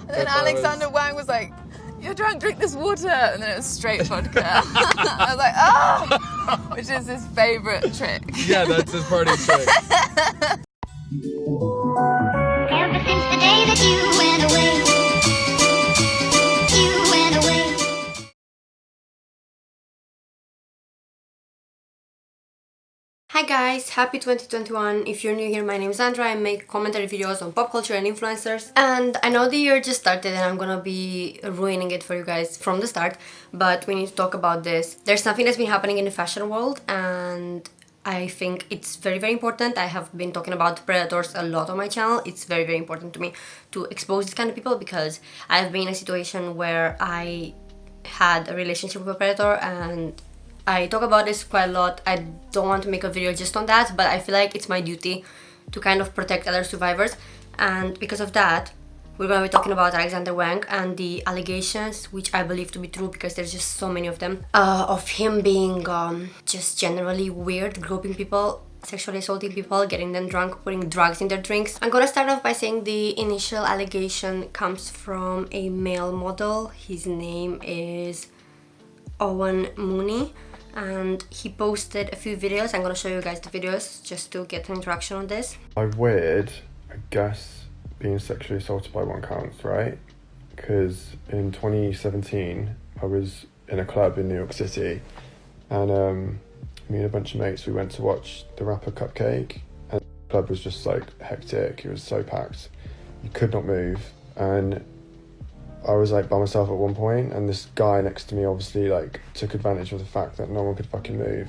then Alexander Wang was like, "You're drunk, drink this water," and then it was straight vodka. I was like, "Oh!" Which is his favourite trick. Yeah, that's his party trick. Ever since the day that you went away, you went away. Hi guys, happy 2021. If you're new here, my name is Andra. I make commentary videos on pop culture and influencers. And I know the year just started and I'm gonna be ruining it for you guys from the start, but we need to talk about this. There's something that's been happening in the fashion world and I think it's very, very important. I have been talking about predators a lot on my channel. It's very, very important to me to expose these kind of people because I've been in a situation where I had a relationship with a predator and I talk about this quite a lot. I don't want to make a video just on that, but I feel like it's my duty to kind of protect other survivors. And because of that, we're going to be talking about Alexander Wang and the allegations, which I believe to be true because there's just so many of them, of him being just generally weird, groping people, sexually assaulting people, getting them drunk, putting drugs in their drinks. I'm gonna start off by saying the initial allegation comes from a male model. His name is Owen Mooney. And he posted a few videos. I'm gonna show you guys the videos just to get an interaction on this. Weird, I guess being sexually assaulted by one counts, right? Because in 2017 I was in a club in New York City and me and a bunch of mates, we went to watch the rapper Cupcake and the club was just like hectic. It was so packed, you could not move, and I was like by myself at one point and this guy next to me obviously like took advantage of the fact that no one could fucking move,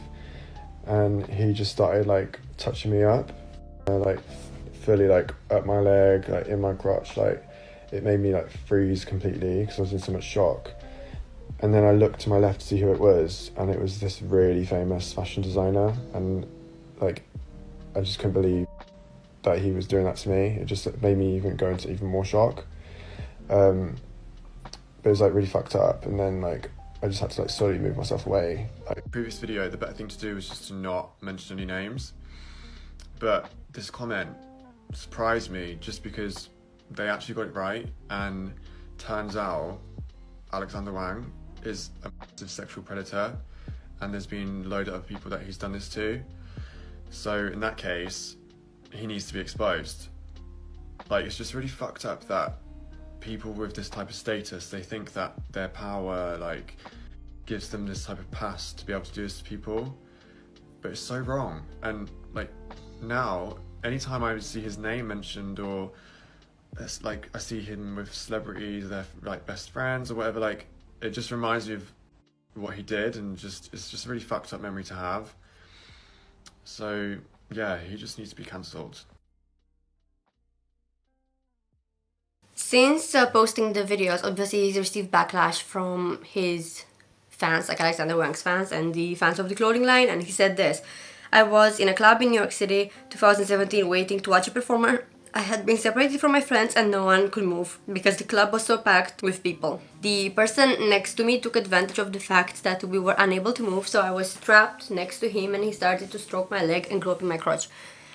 and he just started like touching me up, like fully like up my leg, like in my crotch. Like it made me like freeze completely because I was in so much shock. And then I looked to my left to see who it was, and it was this really famous fashion designer, and like I just couldn't believe that he was doing that to me. It just made me even go into even more shock. But it was like really fucked up, and then like I just had to like slowly move myself away. Previous video, the better thing to do was just to not mention any names, but this comment surprised me just because they actually got it right, and turns out Alexander Wang is a massive sexual predator and there's been a load of other people that he's done this to, so in that case he needs to be exposed. Like, it's just really fucked up that people with this type of status, they think that their power like gives them this type of pass to be able to do this to people, but it's so wrong. And like now anytime I see his name mentioned, or it's like I see him with celebrities, they're like best friends or whatever, like it just reminds me of what he did, and just it's just a really fucked up memory to have. So yeah, he just needs to be cancelled. Since posting the videos, obviously he's received backlash from his fans, like Alexander Wang's fans and the fans of the clothing line, and he said this: "I was in a club in New York City, 2017, waiting to watch a performer. I had been separated from my friends and no one could move because the club was so packed with people. The person next to me took advantage of the fact that we were unable to move, so I was strapped next to him and he started to stroke my leg and grope in my crotch.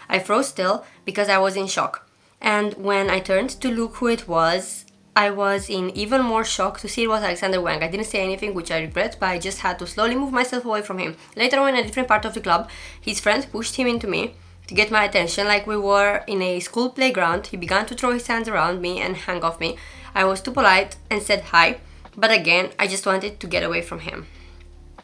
I froze still because I was in shock. And when I turned to look who it was, I was in even more shock to see it was Alexander Wang. I didn't say anything, which I regret, but I just had to slowly move myself away from him. Later on, in a different part of the club, his friend pushed him into me to get my attention like we were in a school playground. He began to throw his hands around me and hang off me. I was too polite and said hi, but again, I just wanted to get away from him.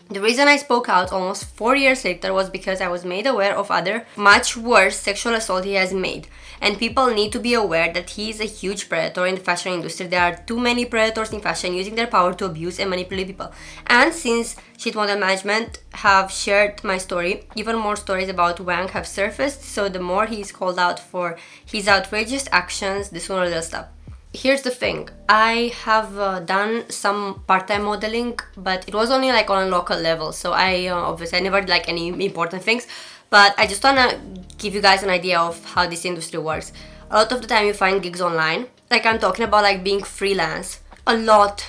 The reason I spoke out almost 4 years later was because I was made aware of other, much worse sexual assault he has made. And people need to be aware that he is a huge predator in the fashion industry. There are too many predators in fashion using their power to abuse and manipulate people. And since Shit Model Management have shared my story, even more stories about Wang have surfaced, so the more he is called out for his outrageous actions, the sooner they'll stop. Here's the thing, I have done some part-time modeling, but it was only like on a local level, so I obviously I never did like any important things, but I just wanna give you guys an idea of how this industry works. A lot of the time you find gigs online, like I'm talking about like being freelance. A lot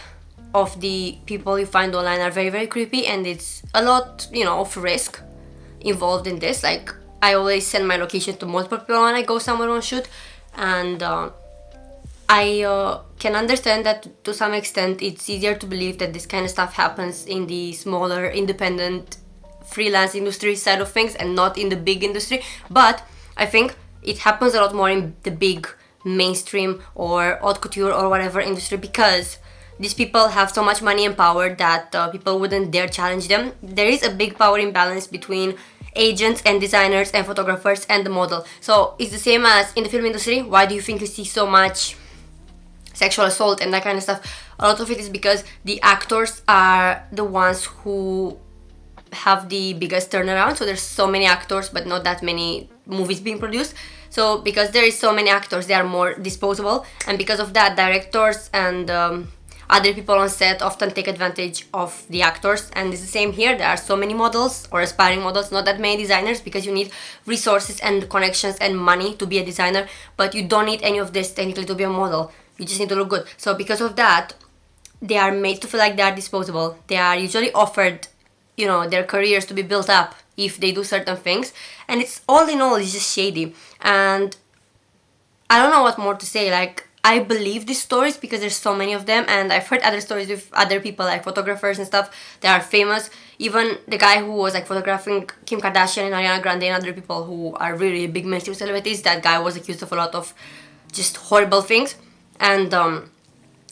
of the people you find online are very, very creepy, and it's a lot, you know, of risk involved in this. Like I always send my location to multiple people when I go somewhere on shoot, and I can understand that to some extent it's easier to believe that this kind of stuff happens in the smaller, independent, freelance industry side of things and not in the big industry. But I think it happens a lot more in the big mainstream or haute couture or whatever industry, because these people have so much money and power that people wouldn't dare challenge them. There is a big power imbalance between agents and designers and photographers and the model. So it's the same as in the film industry. Why do you think you see so much sexual assault and that kind of stuff? A lot of it is because the actors are the ones who have the biggest turnaround. So there's so many actors but not that many movies being produced. So because there is so many actors, they are more disposable, and because of that, directors and other people on set often take advantage of the actors. And it's the same here. There are so many models or aspiring models, not that many designers, because you need resources and connections and money to be a designer, but you don't need any of this technically to be a model. You just need to look good. So because of that, they are made to feel like they are disposable. They are usually offered, you know, their careers to be built up if they do certain things, and it's all in all, it's just shady. And I don't know what more to say. Like, I believe these stories because there's so many of them, and I've heard other stories with other people, like photographers and stuff that are famous. Even the guy who was like photographing Kim Kardashian and Ariana Grande and other people who are really big mainstream celebrities, that guy was accused of a lot of just horrible things, and a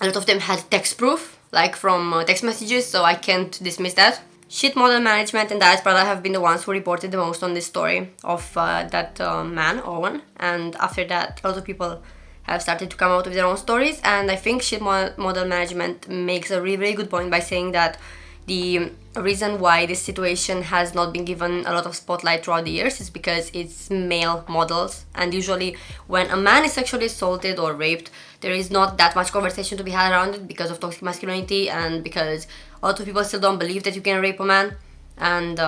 lot of them had text proof, like from text messages, so I can't dismiss that. Shit model management and Diet Prada have been the ones who reported the most on this story of that man, Owen, and after that, a lot of people have started to come out with their own stories. And I think shit model management makes a really, really good point by saying that the reason why this situation has not been given a lot of spotlight throughout the years is because it's male models, and usually when a man is sexually assaulted or raped, there is not that much conversation to be had around it because of toxic masculinity, and because a lot of people still don't believe that you can rape a man. And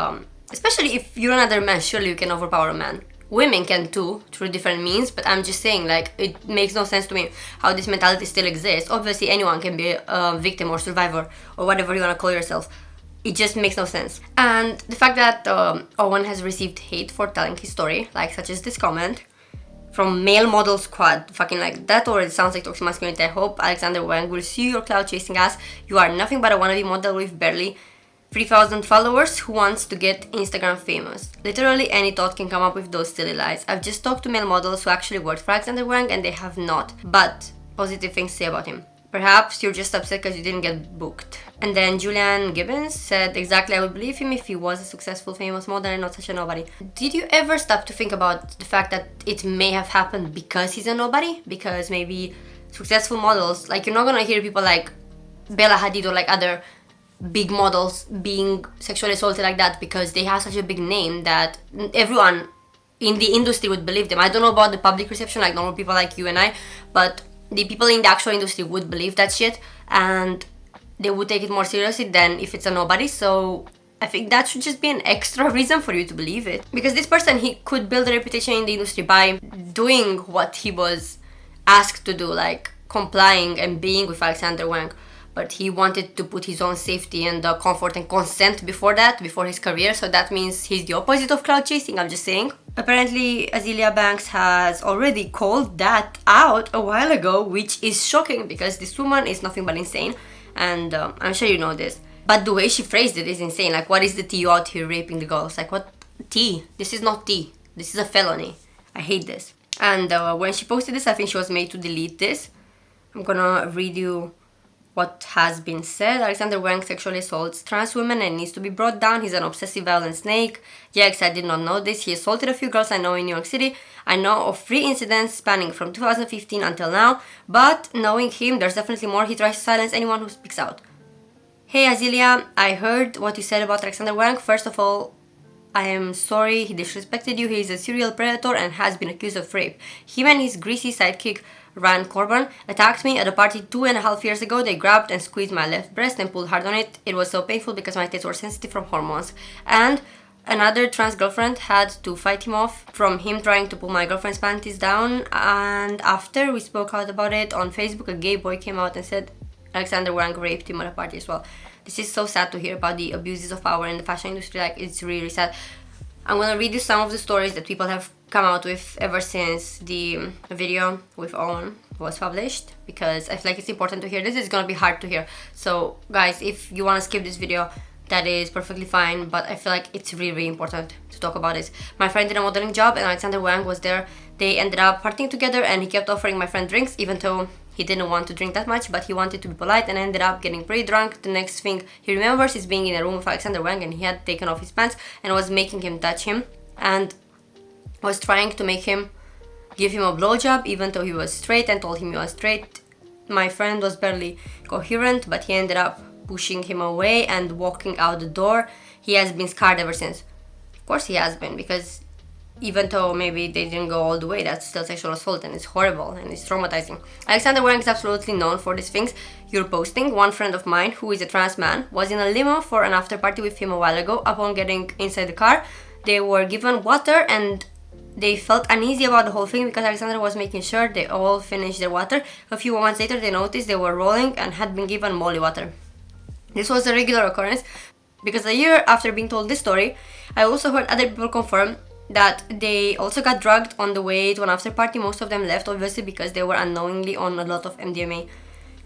especially if you're another man, surely you can overpower a man. Women can too, through different means, but I'm just saying, like, it makes no sense to me how this mentality still exists. Obviously, anyone can be a victim or survivor or whatever you want to call yourself. It just makes no sense. And the fact that Owen has received hate for telling his story, like such as this comment from male model squad, fucking like, that already sounds like toxic masculinity. I hope Alexander Wang will sue your cloud chasing ass. You are nothing but a wannabe model with barely 3,000 followers who wants to get Instagram famous. Literally any thought can come up with those silly lies. I've just talked to male models who actually worked for Alexander Wang and they have not, but positive things to say about him. Perhaps you're just upset because you didn't get booked. And then Julian Gibbons said, exactly, I would believe him if he was a successful famous model and not such a nobody. Did you ever stop to think about the fact that it may have happened because he's a nobody? Because maybe successful models, like, you're not gonna hear people like Bella Hadid or like other big models being sexually assaulted like that because they have such a big name that everyone in the industry would believe them. I don't know about the public reception, like normal people like you and I, but the people in the actual industry would believe that shit and they would take it more seriously than if it's a nobody. So I think that should just be an extra reason for you to believe it, because this person, he could build a reputation in the industry by doing what he was asked to do, like complying and being with Alexander Wang. But he wanted to put his own safety and comfort and consent before that, before his career. So that means he's the opposite of cloud chasing, I'm just saying. Apparently, Azealia Banks has already called that out a while ago, which is shocking because this woman is nothing but insane. And I'm sure you know this. But the way she phrased it is insane. Like, what is the tea? You out here raping the girls? Like, what tea? This is not tea. This is a felony. I hate this. And when she posted this, I think she was made to delete this. I'm gonna read you what has been said. Alexander Wang sexually assaults trans women and needs to be brought down. He's an obsessive violent snake. Yikes, I did not know this. He assaulted a few girls I know in New York City. I know of 3 incidents spanning from 2015 until now, but knowing him, there's definitely more. He tries to silence anyone who speaks out. Hey Azealia, I heard what you said about Alexander Wang. First of all, I am sorry he disrespected you. He is a serial predator and has been accused of rape. Him and his greasy sidekick Ryan Corbin attacked me at a party 2.5 years ago. They grabbed and squeezed my left breast and pulled hard on it. It was so painful because my tits were sensitive from hormones. And another trans girlfriend had to fight him off from him trying to pull my girlfriend's panties down. And after we spoke out about it on Facebook, a gay boy came out and said Alexander Wang raped him at a party as well. This is so sad to hear about the abuses of power in the fashion industry. Like, it's really sad. I'm gonna read you some of the stories that people have come out with ever since the video with Owen was published, because I feel like it's important to hear. This is gonna be hard to hear, so guys, if you wanna skip this video, that is perfectly fine, but I feel like it's really, really important to talk about this. My friend did a modeling job and Alexander Wang was there. They ended up partying together and he kept offering my friend drinks, even though he didn't want to drink that much, but he wanted to be polite and ended up getting pretty drunk. The next thing he remembers is being in a room with Alexander Wang and he had taken off his pants and was making him touch him and was trying to make him give him a blowjob, even though he was straight, and told him he was straight. My friend was barely coherent, but he ended up pushing him away and walking out the door. He has been scarred ever since. Of course he has been, because even though maybe they didn't go all the way, that's still sexual assault and it's horrible and it's traumatizing. Alexander Wang is absolutely known for these things you're posting. One friend of mine, who is a trans man, was in a limo for an after party with him a while ago. Upon getting inside the car, they were given water and they felt uneasy about the whole thing because Alexander was making sure they all finished their water. A few moments later they noticed they were rolling and had been given molly water. This was a regular occurrence because a year after being told this story, I also heard other people confirm that they also got drugged on the way to an after party. Most of them left obviously because they were unknowingly on a lot of MDMA.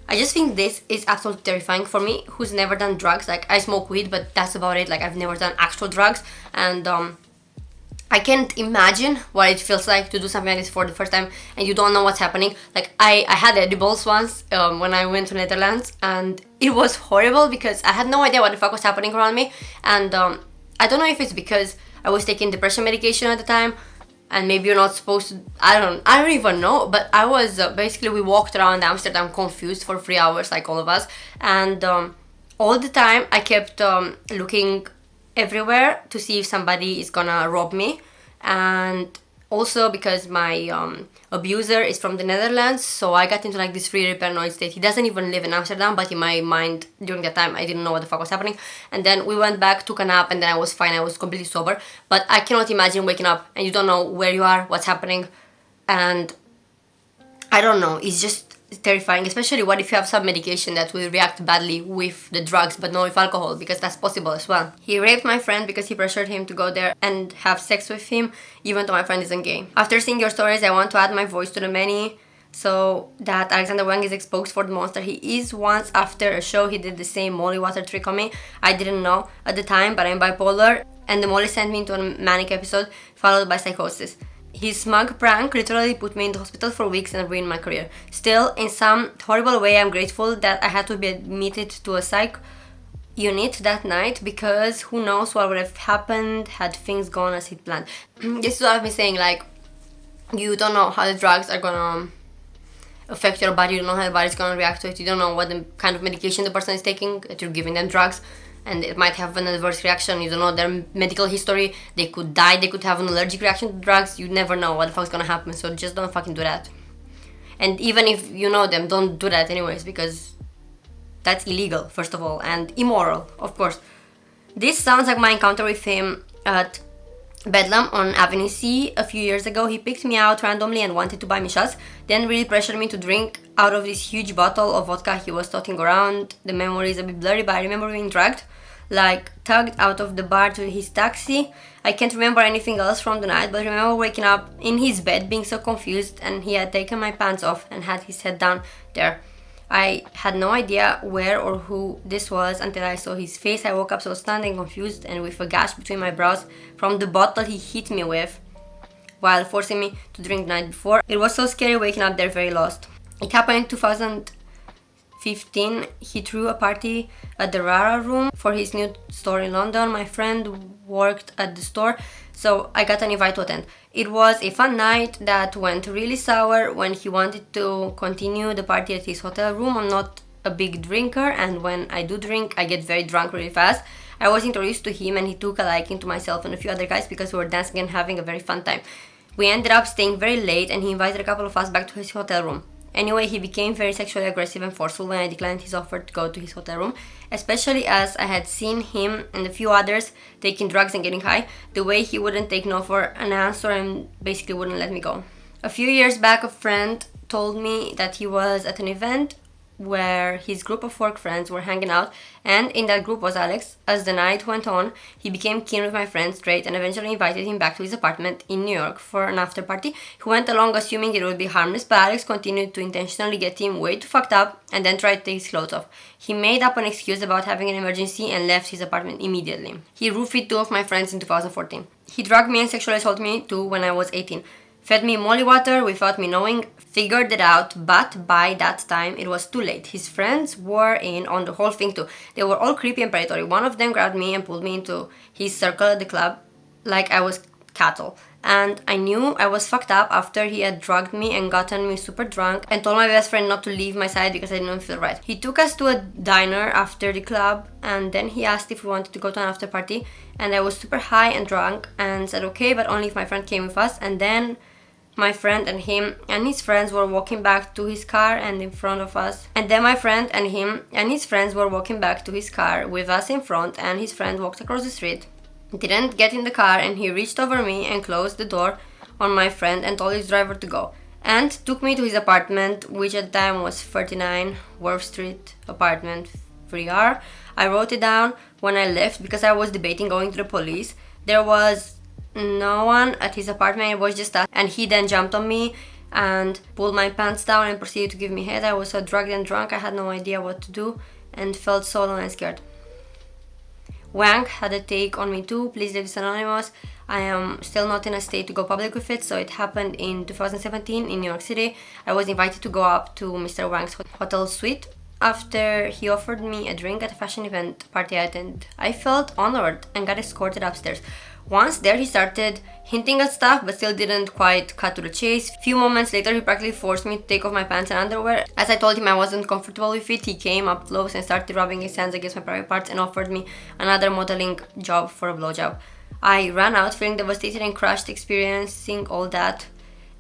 I just think this is absolutely terrifying for me, who's never done drugs. Like, I smoke weed, but that's about it. Like, I've never done actual drugs, and I can't imagine what it feels like to do something like this for the first time and you don't know what's happening. Like, I had edibles once when I went to Netherlands, and it was horrible because I had no idea what the fuck was happening around me. And I don't know if it's because I was taking depression medication at the time, and maybe you're not supposed to, I don't even know, but I was basically, we walked around Amsterdam confused for 3 hours, like all of us, and all the time I kept looking everywhere to see if somebody is gonna rob me. And also because my abuser is from the Netherlands, so I got into like this really paranoid state. He doesn't even live in Amsterdam, but in my mind during that time I didn't know what the fuck was happening. And then we went back, took a nap, and then I was fine. I was completely sober, but I cannot imagine waking up and you don't know where you are, what's happening, and I don't know, it's just terrifying. Especially what if you have some medication that will react badly with the drugs but not with alcohol, because that's possible as well. He raped my friend because he pressured him to go there and have sex with him, even though my friend isn't gay. After seeing your stories, I want to add my voice to the many so that Alexander Wang is exposed for the monster he is. Once after a show he did the same molly water trick on me. I didn't know at the time, but I'm bipolar and the molly sent me into a manic episode followed by psychosis. His smug prank literally put me in the hospital for weeks and ruined my career. Still, in some horrible way, I'm grateful that I had to be admitted to a psych unit that night, because who knows what would have happened had things gone as he planned. This is what I've been saying, like, you don't know how the drugs are gonna affect your body, you don't know how the body's gonna react to it, you don't know what the kind of medication the person is taking, that you're giving them drugs, and it might have an adverse reaction. You don't know their medical history, they could die, they could have an allergic reaction to drugs. You never know what the fuck's gonna happen, so just don't fucking do that. And even if you know them, don't do that anyways, because that's illegal, first of all, and immoral, of course. This sounds like my encounter with him at Bedlam on Avenue C a few years ago. He picked me out randomly and wanted to buy me shots, then really pressured me to drink out of this huge bottle of vodka he was toting around. The memory is a bit blurry, but I remember being dragged, like tugged out of the bar to his taxi. I can't remember anything else from the night, but I remember waking up in his bed being so confused, and he had taken my pants off and had his head down there. I had no idea where or who this was until I saw his face. I woke up so stunned and confused and with a gash between my brows from the bottle he hit me with while forcing me to drink the night before. It was so scary waking up there very lost. It happened in 2015. He threw a party at the Rara Room for his new store in London. My friend worked at the store, so I got an invite to attend. It was a fun night that went really sour when he wanted to continue the party at his hotel room. I'm not a big drinker, and when I do drink, I get very drunk really fast. I was introduced to him and he took a liking to myself and a few other guys because we were dancing and having a very fun time. We ended up staying very late and he invited a couple of us back to his hotel room. Anyway, he became very sexually aggressive and forceful when I declined his offer to go to his hotel room, especially as I had seen him and a few others taking drugs and getting high. The way he wouldn't take no for an answer and basically wouldn't let me go. A few years back, a friend told me that he was at an event where his group of work friends were hanging out, and in that group was Alex. As the night went on, he became keen with my friend straight and eventually invited him back to his apartment in New York for an after party. He went along assuming it would be harmless, but Alex continued to intentionally get him way too fucked up and then tried to take his clothes off. He made up an excuse about having an emergency and left his apartment immediately. He roofied 2 of my friends in 2014. He drugged me and sexually assaulted me too when I was 18. Fed me molly water without me knowing, figured it out, but by that time it was too late. His friends were in on the whole thing too. They were all creepy and predatory. One of them grabbed me and pulled me into his circle at the club like I was cattle. And I knew I was fucked up after he had drugged me and gotten me super drunk and told my best friend not to leave my side because I didn't feel right. He took us to a diner after the club and then he asked if we wanted to go to an after party, and I was super high and drunk and said okay, but only if my friend came with us. And then my friend and him and his friends were walking back to his car and in front of us. And then my friend and him and his friends were walking back to his car with us in front, and his friend walked across the street, didn't get in the car, and he reached over me and closed the door on my friend and told his driver to go. And took me to his apartment, which at the time was 39 Worth Street, apartment 3R. I wrote it down when I left because I was debating going to the police. There was no one at his apartment, it was just us, and he then jumped on me and pulled my pants down and proceeded to give me head. I was so drugged and drunk I had no idea what to do and felt so alone and scared. Wang had a take on me too. Please leave this anonymous. I am still not in a state to go public with it, so it happened in 2017 in New York City. I was invited to go up to Mr. Wang's hotel suite after he offered me a drink at a fashion event party I attended. I felt honored and got escorted upstairs. Once there, he started hinting at stuff, but still didn't quite cut to the chase. Few moments later, he practically forced me to take off my pants and underwear. As I told him I wasn't comfortable with it, he came up close and started rubbing his hands against my private parts and offered me another modeling job for a blowjob. I ran out feeling devastated and crushed, experiencing all that.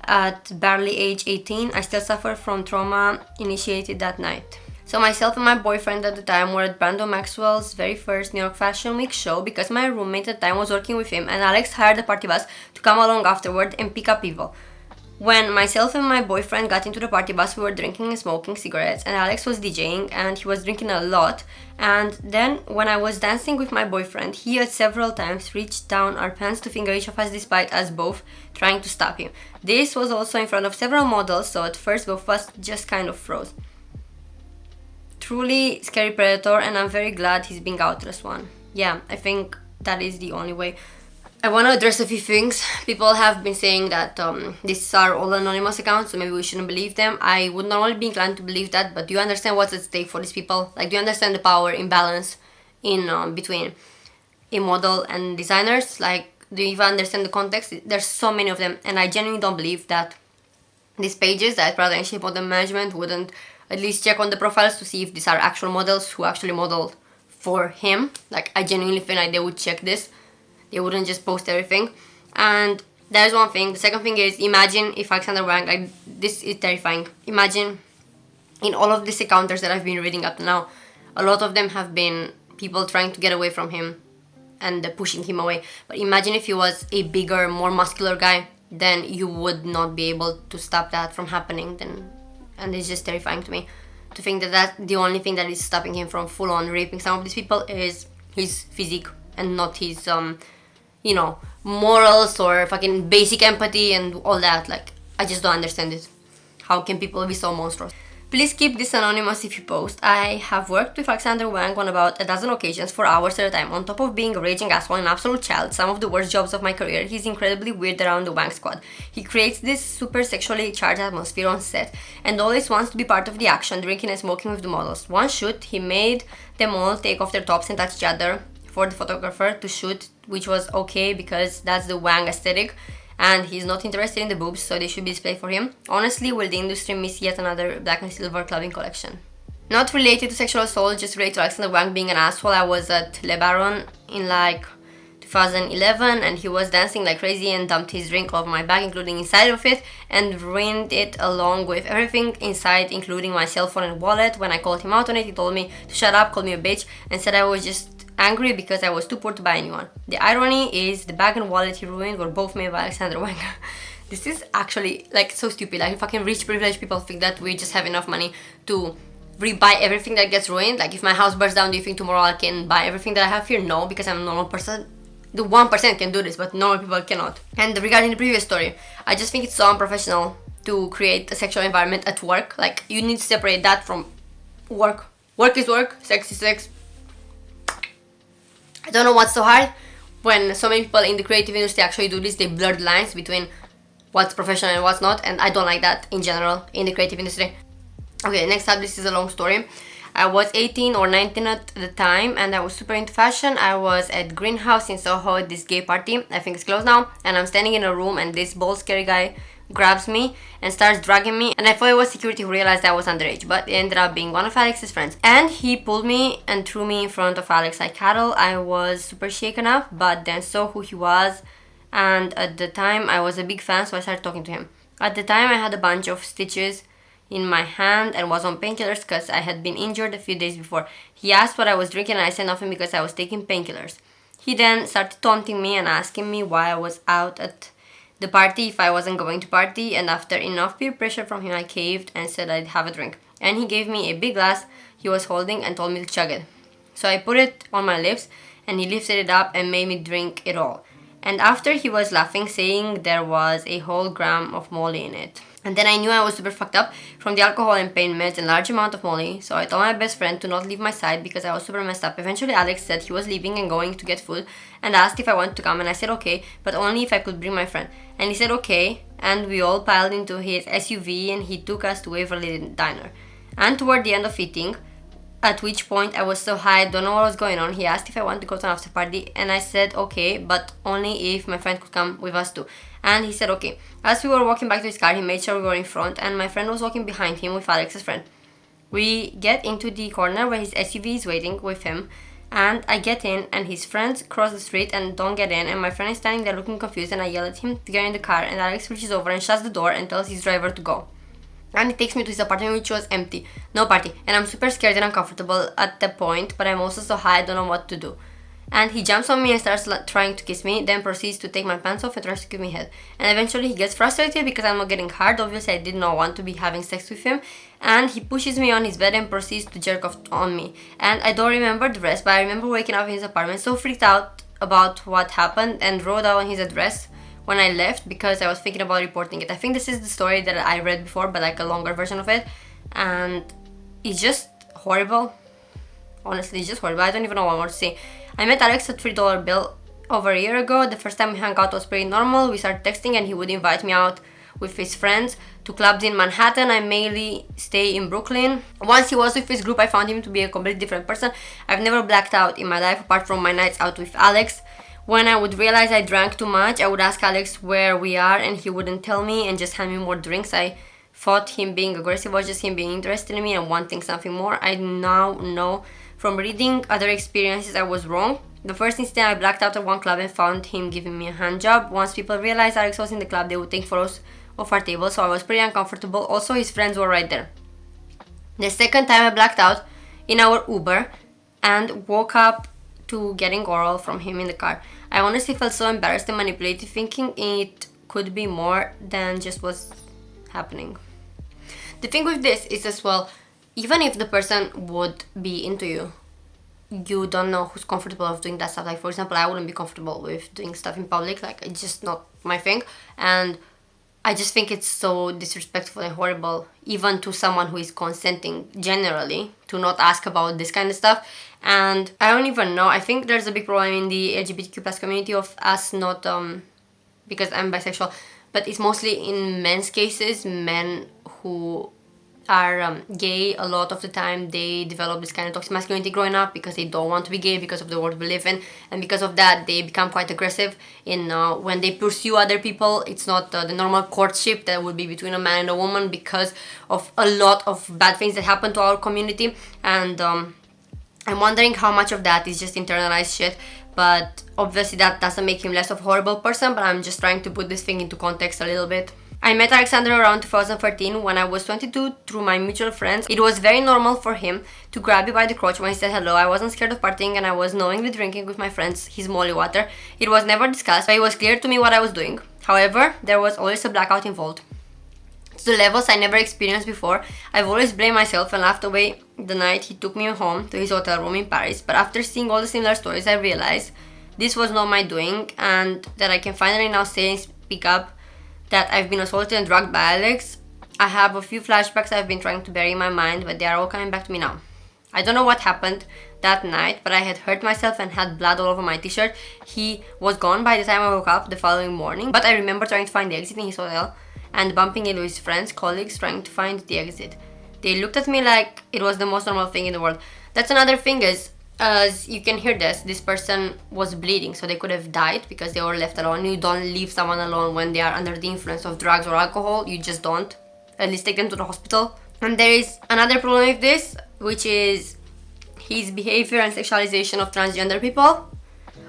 At barely age 18, I still suffer from trauma initiated that night. So myself and my boyfriend at the time were at Brando Maxwell's very first New York Fashion Week show because my roommate at the time was working with him, and Alex hired a party bus to come along afterward and pick up people. When myself and my boyfriend got into the party bus, we were drinking and smoking cigarettes, and Alex was DJing and he was drinking a lot. And then when I was dancing with my boyfriend, he had several times reached down our pants to finger each of us despite us both trying to stop him. This was also in front of several models, so at first both of us just kind of froze. Truly scary predator, and I'm very glad he's being outed as one. Yeah, I think that is the only way. I want to address a few things. People have been saying that these are all anonymous accounts, so maybe we shouldn't believe them. I would normally be inclined to believe that, but do you understand what's at stake for these people? Like, do you understand the power imbalance in between a model and designers? Like, do you even understand the context? There's so many of them, and I genuinely don't believe that these pages that Prada and Shape Model Management wouldn't at least check on the profiles to see if these are actual models who actually modeled for him. Like, I genuinely feel like they would check this. They wouldn't just post everything. And that is one thing. The second thing is, imagine if Alexander Wang, like, this is terrifying. Imagine in all of these encounters that I've been reading up to now, a lot of them have been people trying to get away from him and pushing him away. But imagine if he was a bigger, more muscular guy, then you would not be able to stop that from happening. And it's just terrifying to me to think that the only thing that is stopping him from full-on raping some of these people is his physique and not his, morals or fucking basic empathy and all that. Like, I just don't understand it. How can people be so monstrous? Please keep this anonymous if you post. I have worked with Alexander Wang on about a dozen occasions for hours at a time. On top of being a raging asshole and absolute child, some of the worst jobs of my career, he's incredibly weird around the Wang squad. He creates this super sexually charged atmosphere on set and always wants to be part of the action, drinking and smoking with the models. One shoot, he made them all take off their tops and touch each other for the photographer to shoot, which was okay because that's the Wang aesthetic. And he's not interested in the boobs, so they should be displayed for him. Honestly, will the industry miss yet another black and silver clubbing collection? Not related to sexual assault, just related to Alexander Wang being an asshole. I was at Le Baron in 2011 and he was dancing like crazy and dumped his drink all over my bag, including inside of it, and ruined it along with everything inside, including my cell phone and wallet. When I called him out on it, he told me to shut up, called me a bitch, and said I was just angry because I was too poor to buy anyone. The irony is the bag and wallet he ruined were both made by Alexander Wang. This is actually like so stupid. Like, fucking rich privileged people think that we just have enough money to re-buy everything that gets ruined? Like if my house burns down, do you think tomorrow I can buy everything that I have here? No, because I'm a normal person. The 1% can do this, but normal people cannot. And regarding the previous story, I just think it's so unprofessional to create a sexual environment at work. Like you need to separate that from work. Work is work, sex is sex. I don't know what's so hard when so many people in the creative industry actually do this. They blur the lines between what's professional and what's not, and I don't like that in general in the creative industry. Okay, next up, this is a long story. I was 18 or 19 at the time and I was super into fashion. I was at Greenhouse in Soho at this gay party. I think it's closed now. And I'm standing in a room and this bald scary guy grabs me and starts dragging me. And I thought it was security who realized I was underage, but it ended up being one of Alex's friends. And he pulled me and threw me in front of Alex like cattle. I was super shaken up, but then saw who he was. And at the time I was a big fan, so I started talking to him. At the time I had a bunch of stitches in my hand and was on painkillers because I had been injured a few days before. He asked what I was drinking and I said nothing because I was taking painkillers. He then started taunting me and asking me why I was out at the party if I wasn't going to party, and after enough peer pressure from him I caved and said I'd have a drink. And he gave me a big glass he was holding and told me to chug it. So I put it on my lips and he lifted it up and made me drink it all. And after he was laughing, saying there was a whole gram of Molly in it. And then I knew I was super fucked up from the alcohol and pain meds and large amount of Molly, so I told my best friend to not leave my side because I was super messed up. Eventually Alex said he was leaving and going to get food and asked if I wanted to come, and I said okay, but only if I could bring my friend. And he said okay, and we all piled into his SUV and he took us to Waverly Diner. And toward the end of eating, at which point I was so high I don't know what was going on, he asked if I wanted to go to an after party and I said okay, but only if my friend could come with us too. And he said okay. As we were walking back to his car, he made sure we were in front and my friend was walking behind him with Alex's friend. We get into the corner where his SUV is waiting with him and I get in and his friends cross the street and don't get in, and my friend is standing there looking confused and I yell at him to get in the car, and Alex reaches over and shuts the door and tells his driver to go. And he takes me to his apartment, which was empty. No party. And I'm super scared and uncomfortable at that point, but I'm also so high I don't know what to do. And he jumps on me and starts trying to kiss me, then proceeds to take my pants off and tries to give me head. And eventually he gets frustrated because I'm not getting hard. Obviously I did not want to be having sex with him. And he pushes me on his bed and proceeds to jerk off on me. And I don't remember the rest, but I remember waking up in his apartment so freaked out about what happened and wrote down his address when I left because I was thinking about reporting it. I think this is the story that I read before, but like a longer version of it. And it's just horrible. Honestly, it's just horrible. I don't even know what more to say. I met Alex at $3 bill over a year ago. The first time we hung out was pretty normal. We started texting and he would invite me out with his friends to clubs in Manhattan. I mainly stay in Brooklyn. Once he was with his group, I found him to be a completely different person. I've never blacked out in my life apart from my nights out with Alex. When I would realize I drank too much, I would ask Alex where we are and he wouldn't tell me and just hand me more drinks. I thought him being aggressive was just him being interested in me and wanting something more. I now know from reading other experiences I was wrong. The first incident, I blacked out at one club and found him giving me a hand job. Once people realized Alex was in the club, they would take photos of our table, so I was pretty uncomfortable. Also, his friends were right there. The second time, I blacked out in our Uber and woke up to getting oral from him in the car. I honestly felt so embarrassed and manipulated, thinking it could be more than just what's happening. The thing with this is as well, even if the person would be into you, you don't know who's comfortable of doing that stuff. Like for example, I wouldn't be comfortable with doing stuff in public. Like it's just not my thing, and I just think it's so disrespectful and horrible, even to someone who is consenting generally, to not ask about this kind of stuff. And I don't even know, I think there's a big problem in the LGBTQ plus community of us not, because I'm bisexual, but it's mostly in men's cases. Men who are gay, a lot of the time they develop this kind of toxic masculinity growing up because they don't want to be gay because of the world we live in, and because of that they become quite aggressive in when they pursue other people. It's not the normal courtship that would be between a man and a woman because of a lot of bad things that happen to our community. And I'm wondering how much of that is just internalized shit, but obviously that doesn't make him less of a horrible person, but I'm just trying to put this thing into context a little bit. I met Alexander around 2013 when I was 22 through my mutual friends. It was very normal for him to grab me by the crotch when he said hello. I wasn't scared of partying and I was knowingly drinking with my friends his molly water. It was never discussed, but it was clear to me what I was doing. However, there was always a blackout involved. to levels I never experienced before. I've always blamed myself and laughed away the night he took me home to his hotel room in Paris. But after seeing all the similar stories, I realized this was not my doing, and that I can finally now say and speak up that I've been assaulted and drugged by Alex. I have a few flashbacks I've been trying to bury in my mind, but they are all coming back to me now. I don't know what happened that night, but I had hurt myself and had blood all over my t-shirt. He was gone by the time I woke up the following morning, but I remember trying to find the exit in his hotel and bumping into his friends, colleagues, trying to find the exit. They looked at me like it was the most normal thing in the world. That's another thing is, as you can hear this person was bleeding, so they could have died because they were left alone. You don't leave someone alone when they are under the influence of drugs or alcohol. You just don't. At least take them to the hospital. And there is another problem with this, which is his behavior and sexualization of transgender people.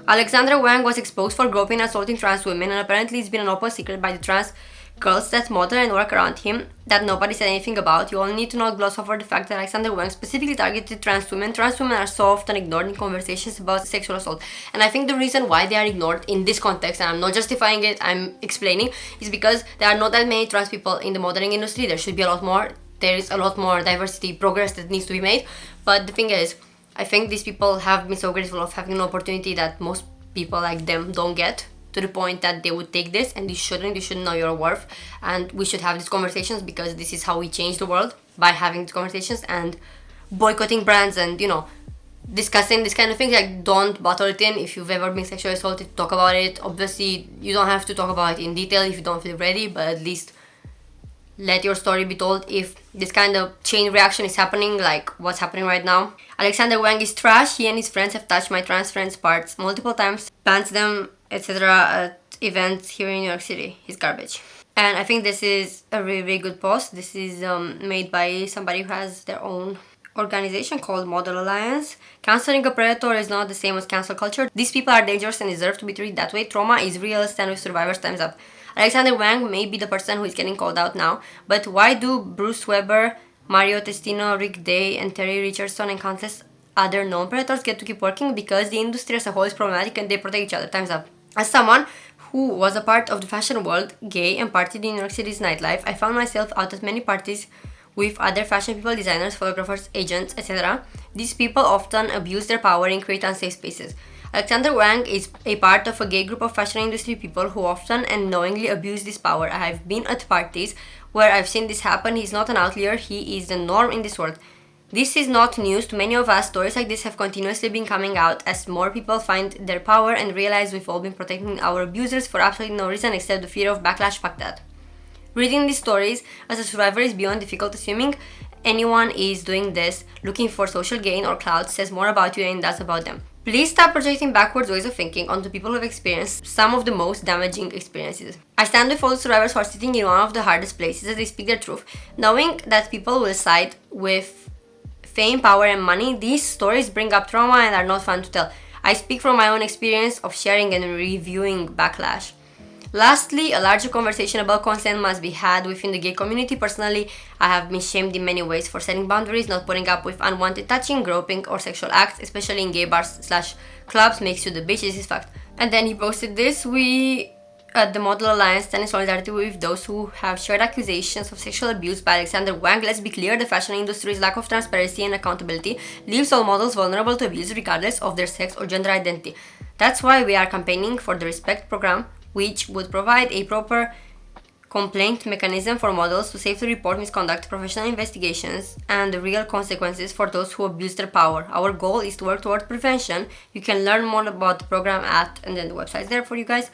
Alexander Wang was exposed for groping and assaulting trans women, and apparently it's been an open secret by the trans girls that model and work around him that nobody said anything about. You only need to not gloss over the fact that Alexander Wang specifically targeted trans women. Trans women are so often ignored in conversations about sexual assault, and I think the reason why they are ignored in this context, and I'm not justifying it, I'm explaining, is because there are not that many trans people in the modeling industry. There should be a lot more. There is a lot more diversity progress that needs to be made, but the thing is, I think these people have been so grateful of having an opportunity that most people like them don't get, to the point that they would take this, and you should know your worth, and we should have these conversations because this is how we change the world, by having these conversations and boycotting brands and, you know, discussing this kind of things. Like, don't bottle it in. If you've ever been sexually assaulted, talk about it. Obviously you don't have to talk about it in detail if you don't feel ready, but at least let your story be told if this kind of chain reaction is happening, like what's happening right now. Alexander Wang is trash. He and his friends have touched my trans friends' parts multiple times, pants them, etc. at events here in New York City. He's garbage. And I think this is a really, really good post. This is made by somebody who has their own organization called Model Alliance. Canceling a predator is not the same as cancel culture. These people are dangerous and deserve to be treated that way. Trauma is real. Stand with survivors. Time's up. Alexander Wang may be the person who is getting called out now, but why do Bruce Weber, Mario Testino, Rick Day, and Terry Richardson and countless other known predators get to keep working? Because the industry as a whole is problematic and they protect each other. Time's up. As someone who was a part of the fashion world, gay, and partied in New York City's nightlife, I found myself out at many parties with other fashion people, designers, photographers, agents, etc. These people often abuse their power and create unsafe spaces. Alexander Wang is a part of a gay group of fashion industry people who often and knowingly abuse this power. I have been at parties where I've seen this happen. He's not an outlier, he is the norm in this world. This is not news to many of us. Stories like this have continuously been coming out as more people find their power and realize we've all been protecting our abusers for absolutely no reason except the fear of backlash. Fuck that. Reading these stories as a survivor is beyond difficult. Assuming anyone is doing this looking for social gain or clout says more about you than it does about them. Please stop projecting backwards ways of thinking onto people who have experienced some of the most damaging experiences. I stand with all the survivors who are sitting in one of the hardest places as they speak their truth. Knowing that people will side with fame, power, and money, these stories bring up trauma and are not fun to tell. I speak from my own experience of sharing and reviewing Backlash. Lastly, a larger conversation about consent must be had within the gay community. Personally, I have been shamed in many ways for setting boundaries. Not putting up with unwanted touching, groping, or sexual acts, especially in gay bars/clubs, makes you the bitch. This is fact. And then he posted this: we at the Model Alliance stand in solidarity with those who have shared accusations of sexual abuse by Alexander Wang. Let's be clear, the fashion industry's lack of transparency and accountability leaves all models vulnerable to abuse regardless of their sex or gender identity. That's why we are campaigning for the Respect program, which would provide a proper complaint mechanism for models to safely report misconduct, professional investigations, and the real consequences for those who abuse their power. Our goal is to work toward prevention. You can learn more about the program at, and then the website's there for you guys.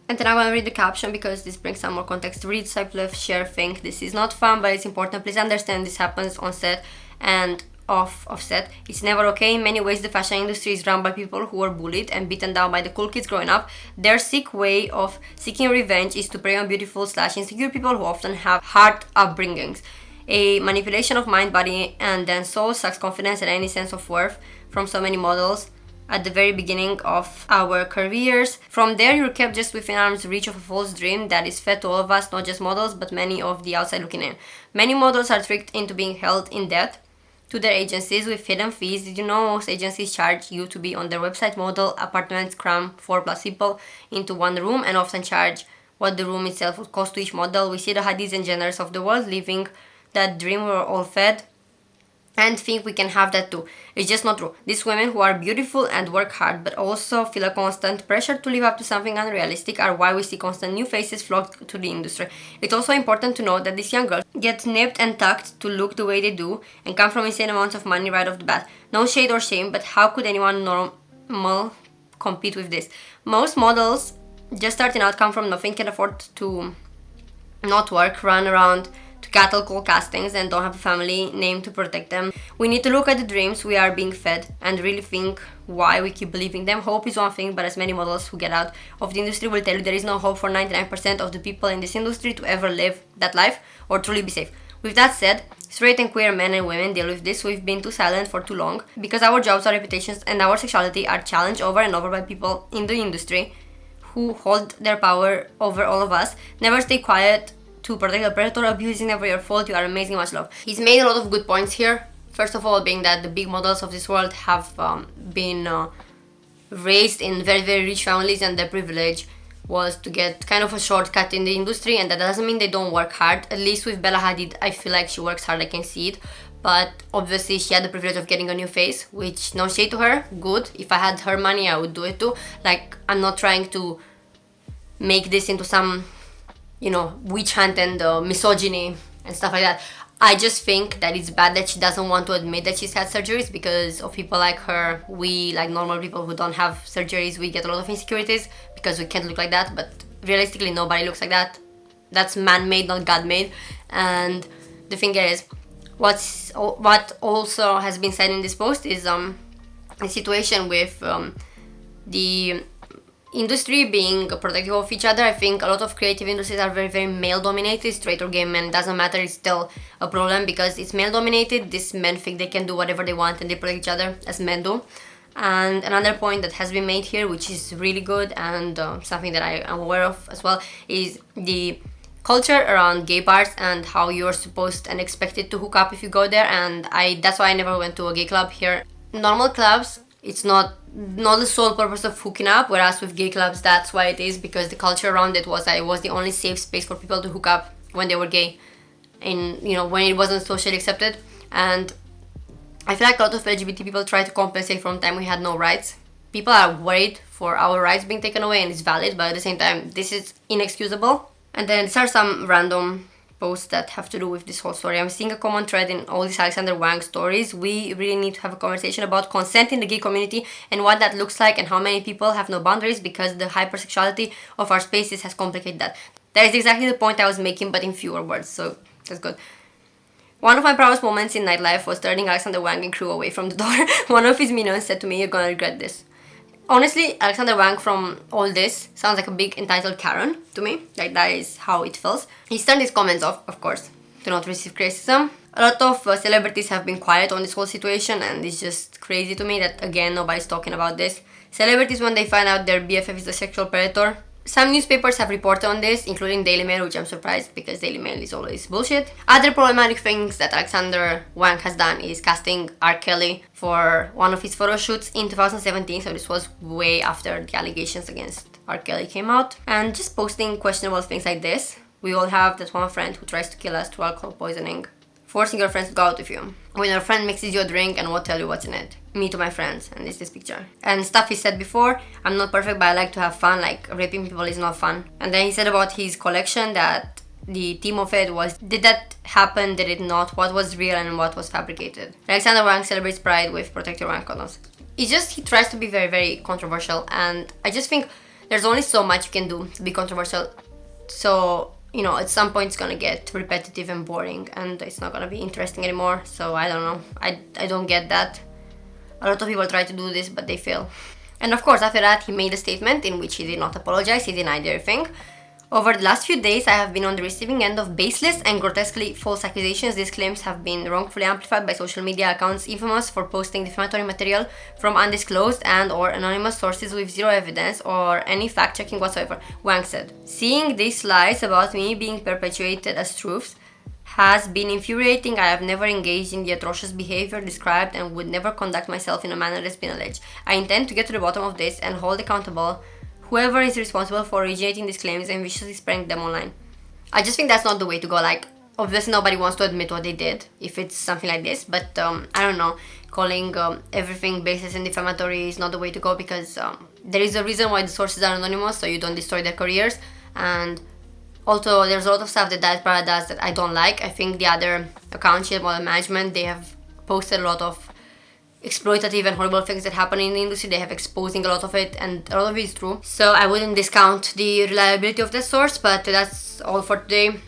And then I'm gonna read the caption because this brings some more context. Read, swipe left, share, think. This is not fun, but it's important. Please understand this happens on set and off set. It's never okay. In many ways, the fashion industry is run by people who were bullied and beaten down by the cool kids growing up. Their sick way of seeking revenge is to prey on beautiful/insecure people who often have hard upbringings. A manipulation of mind, body, and then soul sucks confidence and any sense of worth from so many models at the very beginning of our careers. From there, you're kept just within arm's reach of a false dream that is fed to all of us, not just models, but many of the outside looking in. Many models are tricked into being held in debt to their agencies with hidden fees. Did you know most agencies charge you to be on their website? Model apartments cram 4+ people into one room and often charge what the room itself would cost to each model. We see the Hadis and Jenners of the world living that dream we're all fed and think we can have that too. It's just not true. These women who are beautiful and work hard but also feel a constant pressure to live up to something unrealistic are why we see constant new faces flock to the industry. It's also important to note that these young girls get nipped and tucked to look the way they do and come from insane amounts of money right off the bat. No shade or shame, but how could anyone normal compete with this? Most models just starting out come from nothing, can afford to not work, run around to cattle call castings and don't have a family name to protect them. We need to look at the dreams we are being fed and really think why we keep believing them. Hope is one thing, but as many models who get out of the industry will tell you, there is no hope for 99% of the people in this industry to ever live that life or truly be safe. With that said, straight and queer men and women deal with this. We've been too silent for too long because our jobs, our reputations, and our sexuality are challenged over and over by people in the industry who hold their power over all of us. Never stay quiet to protect the predator. Abuse is never your fault. You are amazing, much love. He's made a lot of good points here. First of all, being that the big models of this world have been raised in very, very rich families, and their privilege was to get kind of a shortcut in the industry, and that doesn't mean they don't work hard. At least with Bella Hadid, I feel like she works hard, I can see it. But obviously she had the privilege of getting a new face, which no shade to her, good. If I had her money, I would do it too. Like, I'm not trying to make this into some, you know, witch hunt and misogyny and stuff like that. I just think that it's bad that she doesn't want to admit that she's had surgeries, because of people like her, we, like normal people who don't have surgeries, we get a lot of insecurities because we can't look like that. But realistically, nobody looks like that. That's man-made, not God-made. And the thing is, what also has been said in this post is a situation with the industry being protective of each other. I think a lot of creative industries are very, very male dominated. Straight or gay men, doesn't matter, it's still a problem because it's male dominated. These men think they can do whatever they want and they protect each other as men do. And another point that has been made here, which is really good and something that I am aware of as well, is the culture around gay bars and how you're supposed and expected to hook up if you go there. And that's why I never went to a gay club here. Normal clubs, it's not the sole purpose of hooking up, whereas with gay clubs, that's why it is, because the culture around it was that it was the only safe space for people to hook up when they were gay, and you know, when it wasn't socially accepted. And I feel like a lot of LGBT people try to compensate from time we had no rights. People are worried for our rights being taken away, and it's valid, but at the same time, this is inexcusable. And then these are some random posts that have to do with this whole story. I'm seeing a common thread in all these Alexander Wang stories. We really need to have a conversation about consent in the gay community and what that looks like, and how many people have no boundaries because the hypersexuality of our spaces has complicated that. That is exactly the point I was making, but in fewer words, so that's good. One of my proudest moments in nightlife was turning Alexander Wang and crew away from the door. One of his minions said to me, "You're gonna regret this." Honestly, Alexander Wang from all this sounds like a big entitled Karen to me. Like, that is how it feels. He's turned his comments off, of course, to not receive criticism. A lot of celebrities have been quiet on this whole situation, and it's just crazy to me that, again, nobody's talking about this. Celebrities, when they find out their BFF is a sexual predator, some newspapers have reported on this, including Daily Mail, which I'm surprised because Daily Mail is always bullshit. Other problematic things that Alexander Wang has done is casting R. Kelly for one of his photo shoots in 2017, so this was way after the allegations against R. Kelly came out. And just posting questionable things like this. We all have that one friend who tries to kill us through alcohol poisoning. Forcing your friends to go out with you. When your friend mixes you a drink and won't tell you what's in it. Me to my friends, and this picture. And stuff he said before, I'm not perfect but I like to have fun, like raping people is not fun. And then he said about his collection that the theme of it was, did that happen, did it not, what was real and what was fabricated. Alexander Wang celebrates Pride with Protect Your Wang condoms. It's just, he tries to be very, very controversial, and I just think there's only so much you can do to be controversial. So, you know, at some point it's gonna get repetitive and boring and it's not gonna be interesting anymore. So I don't know, I don't get that. A lot of people try to do this but they fail. And of course, after that he made a statement in which he did not apologize, he denied everything. Over the last few days I have been on the receiving end of baseless and grotesquely false accusations. These claims have been wrongfully amplified by social media accounts infamous for posting defamatory material from undisclosed and or anonymous sources with zero evidence or any fact-checking whatsoever, Wang said. Seeing these lies about me being perpetuated as truths has been infuriating. I have never engaged in the atrocious behaviour described and would never conduct myself in a manner that's been alleged. I intend to get to the bottom of this and hold accountable whoever is responsible for originating these claims and viciously spreading them online. I just think that's not the way to go. Like, obviously nobody wants to admit what they did if it's something like this, but I don't know, calling everything baseless and defamatory is not the way to go, because there is a reason why the sources are anonymous, so you don't destroy their careers. And also there's a lot of stuff that Diaspora does that I don't like. I think the other account, Shield Model Management, they have posted a lot of exploitative and horrible things that happen in the industry. They have exposing a lot of it, and a lot of it is true, so I wouldn't discount the reliability of the source. But that's all for today.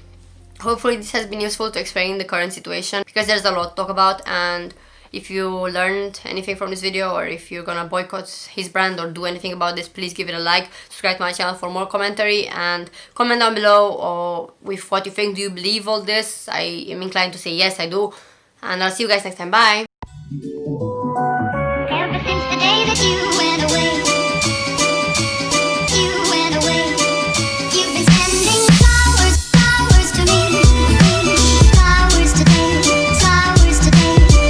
Hopefully this has been useful to explain the current situation, because there's a lot to talk about. And if you learned anything from this video, or if you're gonna boycott his brand or do anything about this, please give it a like, subscribe to my channel for more commentary, and comment down below or with what you think. Do you believe all this? I am inclined to say yes, I do. And I'll see you guys next time. Bye. Ever since the day that you